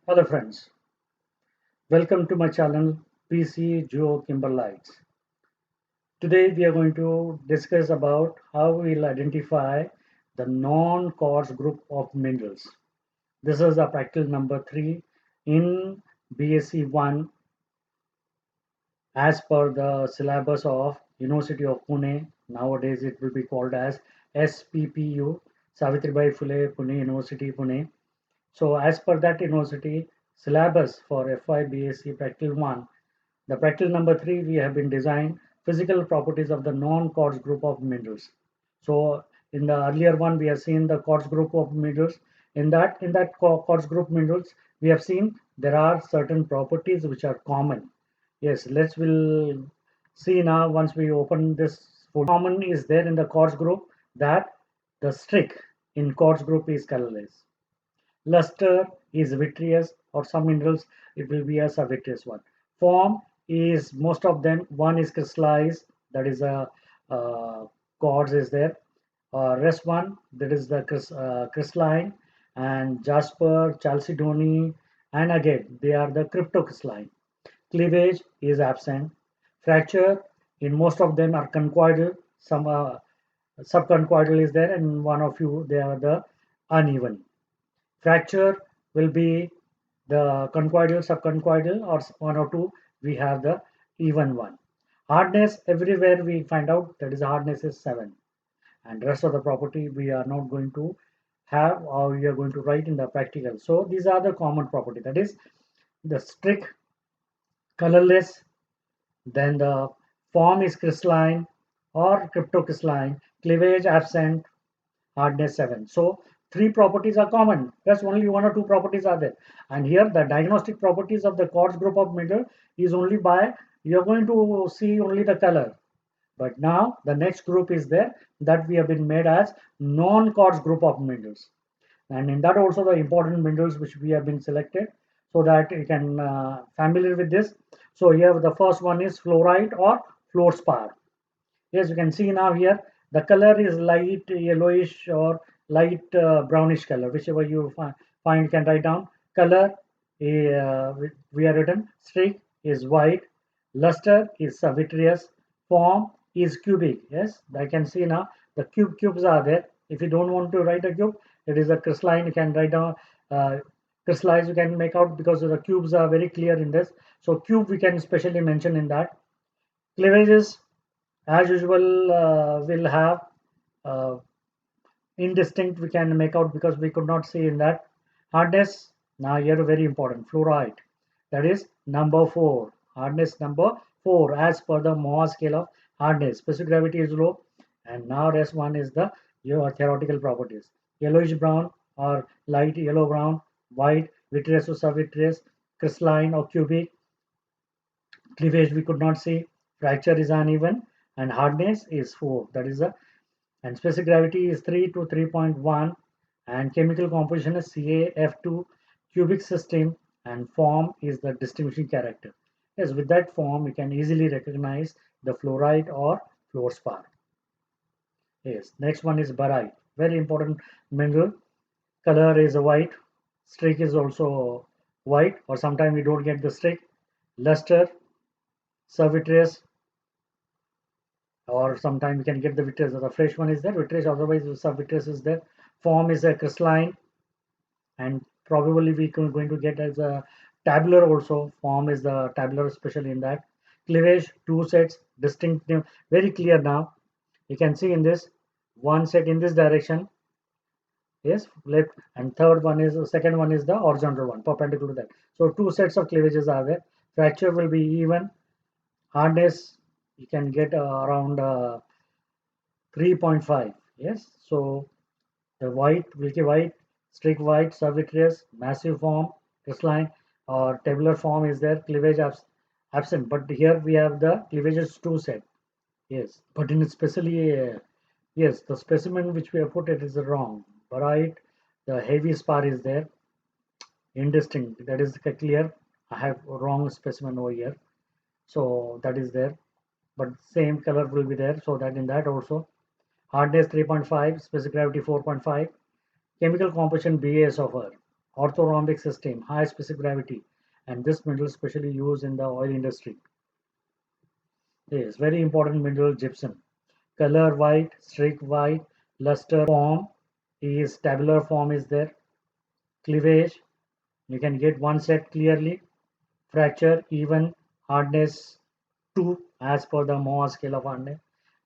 Hello friends, welcome to my channel PC Geo Kimberlites. Today we are going to discuss about how we'll identify the non-quartz group of minerals. This is the practical number 3 in BSc 1 as per the syllabus of University of Pune. Nowadays it will be called as SPPU, Savitribai Phule Pune University Pune. So as per that university syllabus for FY BSc Practical 1, the practical number 3 we have been designed physical properties of the non-quartz group of minerals. So in the earlier one we have seen the quartz group of minerals. In that quartz group minerals we have seen there are certain properties which are common. Yes, we'll see now once we open this folder. Common is there in the quartz group that the streak in quartz group is colorless. Luster is vitreous, or some minerals it will be as a vitreous one. Form is most of them. One is crystallized, that is a quartz is there. Rest one, that is the crystalline, and jasper, chalcedony, and again they are the cryptocrystalline. Cleavage is absent. Fracture in most of them are conchoidal. Some subconchoidal is there, and one of you they are the uneven. Fracture will be the conchoidal, subconchoidal, or one or two. We have the even one. Hardness everywhere we find out that is hardness is 7, and rest of the property we are not going to have or we are going to write in the practical. So these are the common property, that is the streak colorless, then the form is crystalline or cryptocrystalline, cleavage absent, hardness 7. So three properties are common. Just only one or two properties are there. And here the diagnostic properties of the quartz group of metal is only by you're going to see only the color. But now the next group is there that we have been made as non-quartz group of minerals. And in that also the important minerals which we have been selected so that you can familiar with this. So here the first one is fluorite or fluorspar. Yes, you can see now here the color is light yellowish or light brownish color, whichever you find you can write down. Color we are written. Streak is white. Luster is vitreous. Form is cubic. Yes, I can see now the cubes are there. If you don't want to write a cube, it is a crystalline. You can write down crystallize. You can make out because the cubes are very clear in this. So cube we can specially mention in that. Cleavages as usual will have uh, indistinct we can make out because we could not see in that. Hardness now here very important, fluoride, that is number 4, hardness number 4 as per the Mohs scale of hardness. Specific gravity is low, and now rest one is the your theoretical properties, yellowish brown or light yellow brown, white, vitreous or subvitreous, crystalline or cubic. Cleavage we could not see, fracture is uneven, and hardness is 4, that is a, and specific gravity is 3 to 3.1, and chemical composition is CaF2, cubic system, and form is the distinguishing character. Yes, with that form you can easily recognize the fluorite or fluorspar. Yes, next one is barite, very important mineral. Color is white, streak is also white, or sometimes we don't get the streak. Luster, servitreous, or sometimes you can get the vitreous. The fresh one is there, vitreous, otherwise the sub-vitreous is there. Form is a crystalline, and probably we can going to get as a tabular also. Form is the tabular, especially in that. Cleavage, two sets, distinctive, very clear now. You can see in this one set in this direction, yes, left, and third one is the second one is the horizontal one, perpendicular to that. So two sets of cleavages are there. Fracture will be even. Hardness you can get around 3.5. Yes, so the white, milky white, streak white, subvitreous, massive form, crystalline or tabular form is there, cleavage absent. But here we have the cleavages two set. Yes, but in especially yes, the specimen which we have put it is wrong. Barite, the heavy spar is there, indistinct. That is clear. I have wrong specimen over here, so that is there. But same color will be there, so that in that also hardness 3.5, specific gravity 4.5, chemical composition BASOFR. orthorhombic system, high specific gravity, and this mineral is specially used in the oil industry. Yes, very important mineral, gypsum. Color white, streak white, luster form is tabular form is there. Cleavage, you can get one set clearly. Fracture, even, hardness 2 as per the Mohs scale of hardness,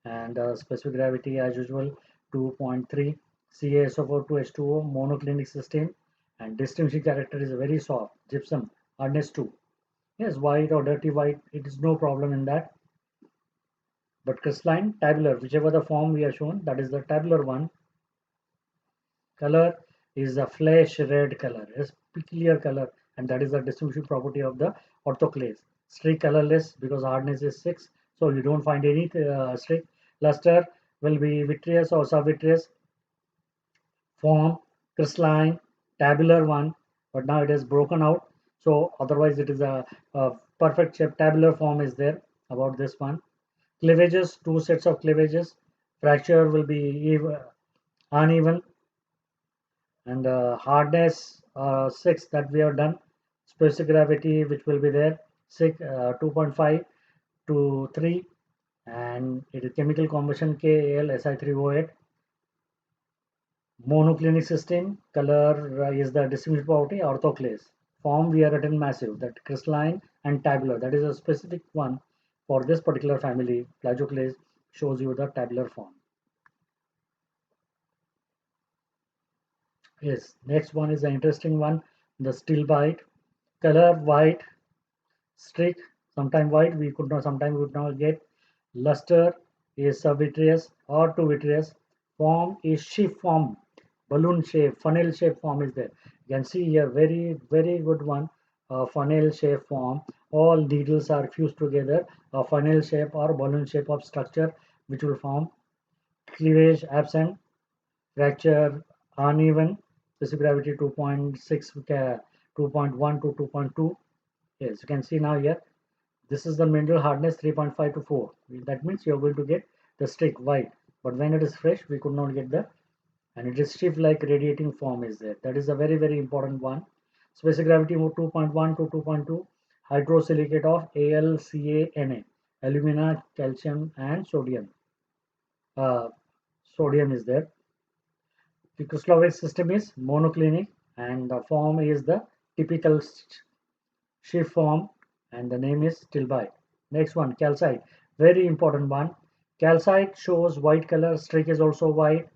and specific gravity as usual 2.3. CaSO4 to H2O monoclinic system, and distinguishing character is very soft. Gypsum hardness 2. Yes, white or dirty white, it is no problem in that. But crystalline, tabular, whichever the form we are shown, that is the tabular one. Color is a flesh red color, is peculiar color, and that is the distinguishing property of the orthoclase. Streak colorless because hardness is 6, so you don't find any streak. Luster will be vitreous or subvitreous. Form crystalline, tabular one, but now it is broken out. So otherwise it is a perfect shape. Tabular form is there about this one. Cleavages, two sets of cleavages. Fracture will be uneven, and hardness 6 that we have done. Specific gravity which will be there 2.5 to 3, and it is chemical combustion KAlSi3O8. Monoclinic system, color is the distinguished property, orthoclase. Form we are written massive, that crystalline and tabular, that is a specific one for this particular family. Plagioclase shows you the tabular form. Yes, next one is the interesting one, the stilbite. Color white, streak, sometime white, we could not, sometime we would not get. Luster is subvitreous or two vitreous. Form is sheaf form, balloon shape, funnel shape form is there. You can see here very, very good one, funnel shape form. All needles are fused together, a funnel shape or balloon shape of structure which will form. Cleavage absent, fracture uneven, specific gravity 2.6, 2.1 to 2.2. Yes, you can see now here. This is the mineral hardness 3.5 to 4. That means you are going to get the streak white. But when it is fresh, we could not get the, and it is stiff like radiating form is there. That is a very, very important one. Specific gravity 2.1 to 2.2. Hydrosilicate of AlCaNa, alumina, calcium, and sodium. Uh, Sodium is there. The crystalloid system is monoclinic, and the form is the typical sheaf form, and the name is stilbite. Next one, calcite, very important one. Calcite shows white color, streak is also white,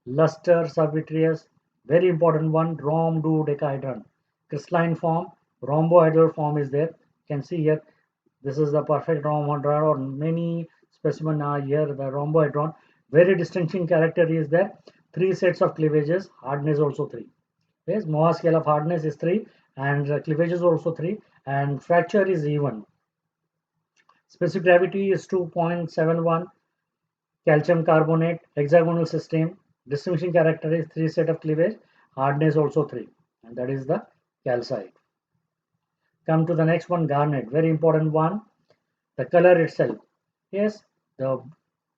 luster subvitreous, very important one, rhomboedocahedron. Crystalline form, rhombohedral form is there. You can see here, this is the perfect rhombohedron, or many specimen are here, the rhombohedron. Very distinguishing character is there. 3 sets of cleavages, hardness also 3. Yes, Mohs scale of hardness is 3, and cleavage is also 3, and fracture is even. Specific gravity is 2.71. Calcium carbonate, hexagonal system. Distinguishing character is 3 set of cleavage, hardness also 3, and that is the calcite. Come to the next one, garnet, very important one. The color itself. Yes, the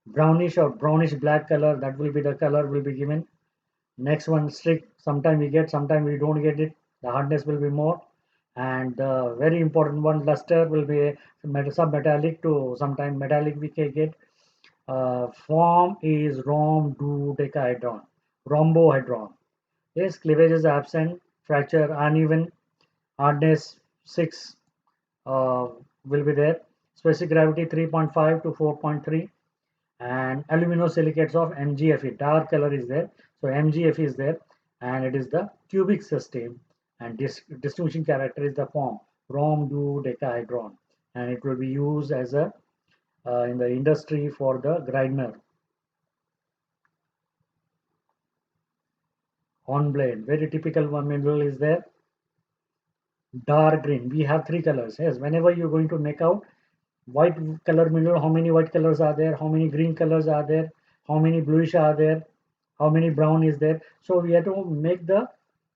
brownish or brownish black color, that will be the color will be given. Next one, streak, sometime we get, sometime we don't get it. The hardness will be more. And the very important one, luster, will be submetallic to sometime metallic we can get. Form is rhomboedocahedron. Rhombohedron. Yes, cleavage is absent, fracture uneven, hardness 6 uh, will be there. Specific gravity 3.5 to 4.3, and aluminosilicates of MgFe, dark color is there. So MgFe is there, and it is the cubic system, and distinguishing character is the form rhomboedocahedron, and it will be used as a in the industry for the grinder. Hornblende, very typical one mineral is there. Dark green, we have 3 colors. Yes, whenever you're going to make out white color mineral, how many white colors are there, how many green colors are there, how many bluish are there, how many brown is there. So we have to make the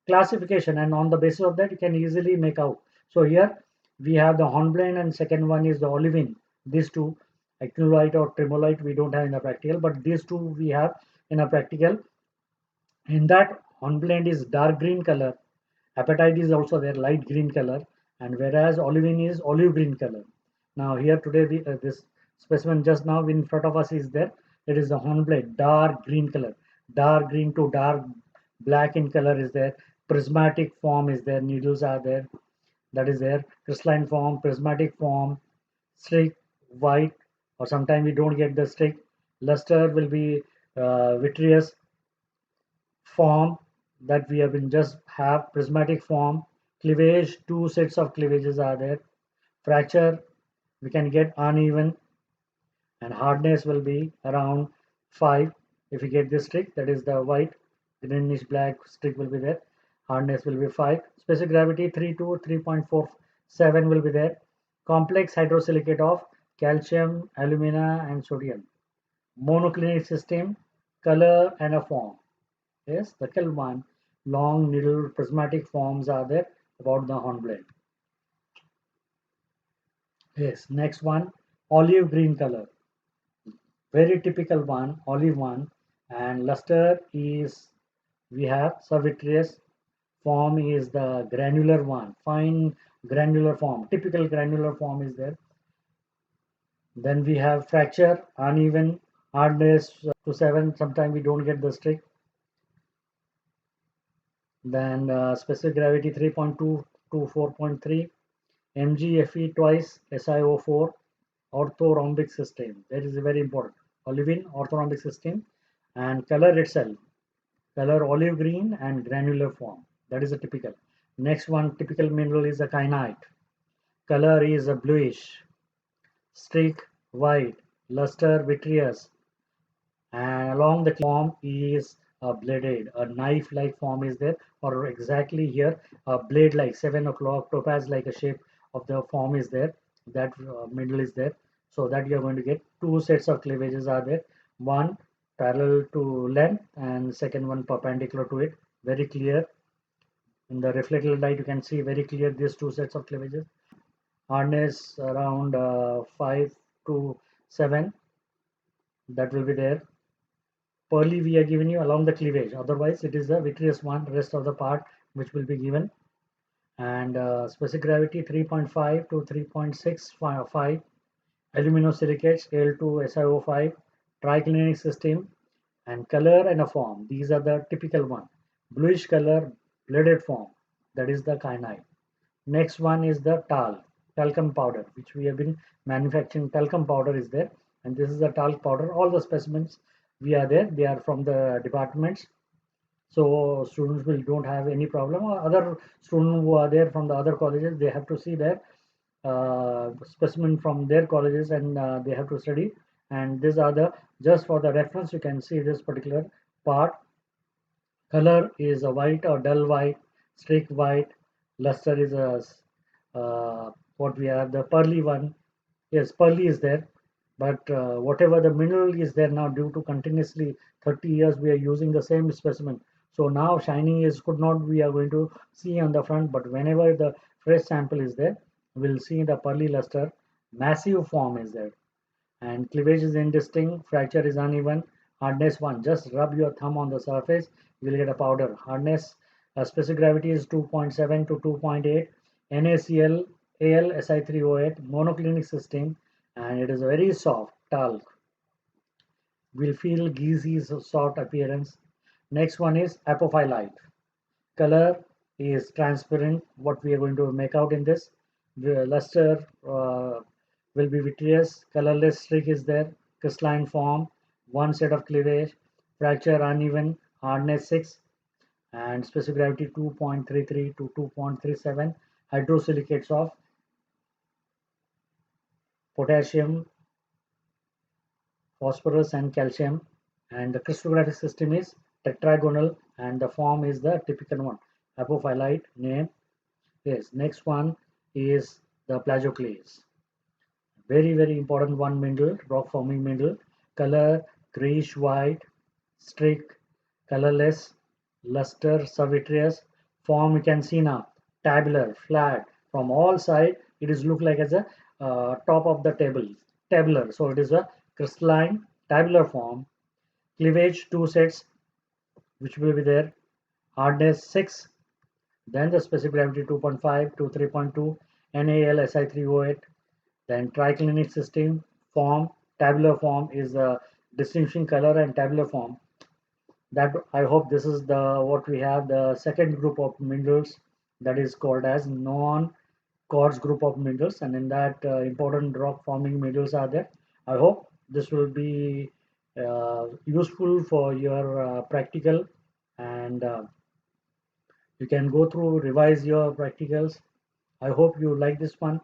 classification, and on the basis of that you can easily make out. So here we have the hornblende, and second one is the olivine. These two, actinolite or tremolite, we don't have in the practical, but these two we have in a practical. In that, hornblende is dark green color, Apatite is also there, light green color, and whereas olivine is olive green color. Now here today this specimen just now in front of us is there. It is the hornblende, dark green color, dark green to dark black in color is there. Prismatic form is there. Needles are there. That is there. Crystalline form, prismatic form, streak, white, or sometimes we don't get the streak. Luster will be vitreous form that we have been just have prismatic form. Cleavage, two sets of cleavages are there. Fracture, we can get uneven, and hardness will be around 5. If you get this streak, that is the white, greenish black streak will be there. Hardness will be 5. Specific gravity 3 to 3.47 will be there. Complex hydrosilicate of calcium, alumina, and sodium. Monoclinic system, color and a form. Yes, the one. Long needle prismatic forms are there about the hornblende. Yes, next one, olive green color. Very typical one, olive one. And luster is, we have subvitreous form is the granular one, fine granular form, typical granular form is there. Then we have fracture, uneven, hardness to 7, sometimes we don't get the streak. Then specific gravity 3.2 to 4.3, MgFe twice, SiO4, orthorhombic system. That is very important. Olivine orthorhombic system, and color itself, color olive green and granular form. That is a typical. Next one, typical mineral is a kyanite. Color is a bluish, streak white, luster vitreous, and along the form is a bladed, a knife-like form is there, or exactly here a blade-like 7 o'clock topaz-like a shape of the form is there. That middle is there, so that you are going to get two sets of cleavages are there. One parallel to length, and second one perpendicular to it. Very clear in the reflected light. You can see very clear these two sets of cleavages. Hardness around 5 to 7. That will be there. Pearly we are giving you along the cleavage, otherwise it is the vitreous one, rest of the part which will be given. And specific gravity 3.5 to 3.65, aluminosilicates Al2SiO5, triclinic system, and color and a form. These are the typical one. Bluish color, bladed form, that is the kyanite. Next one is the talcum powder, which we have been manufacturing. Talcum powder is there, and this is the talc powder. All the specimens we are there, they are from the departments, so students will don't have any problem. Or other students who are there from the other colleges, they have to see their specimen from their colleges, and they have to study. And these are the, just for the reference, you can see this particular part. Color is a white or dull white, streaked white. Luster is a what we have, the pearly one. Yes, pearly is there, but whatever the mineral is there now, due to continuously 30 years we are using the same specimen. So now shining is could not, we are going to see on the front, but whenever the fresh sample is there, we'll see the pearly luster. Massive form is there, and cleavage is indistinct, fracture is uneven, hardness 1. Just rub your thumb on the surface, you will get a powder. Hardness, specific gravity is 2.7 to 2.8, NaCl Al Si3O8, monoclinic system, and it is very soft talc. Will feel greasy, soft appearance. Next one is apophyllite. Color is transparent. What we are going to make out in this, the luster will be vitreous. Colorless streak is there. Crystalline form. One set of cleavage. Fracture uneven. Hardness 6. And specific gravity 2.33 to 2.37. Hydrosilicates of potassium, phosphorus, and calcium. And the crystallographic system is tetragonal, and the form is the typical one. Apophyllite name. Yes, next one is the plagioclase. Very, very important one mineral, rock forming mineral. Color grayish white, streak, colorless, luster, subvitreous. Form you can see now, tabular, flat. From all sides, it is look like as a top of the table, tabular. So it is a crystalline, tabular form. Cleavage two sets, which will be there. Hardness 6. then the specific gravity 2.5 to 3.2, NaL Si3O8, then triclinic system form, tabular form is the distinguishing color and tabular form. That I hope this is the what we have the second group of minerals that is called as non-quartz group of minerals, and in that important rock forming minerals are there. I hope this will be useful for your practical, and you can go through revise your practicals. I hope you like this one.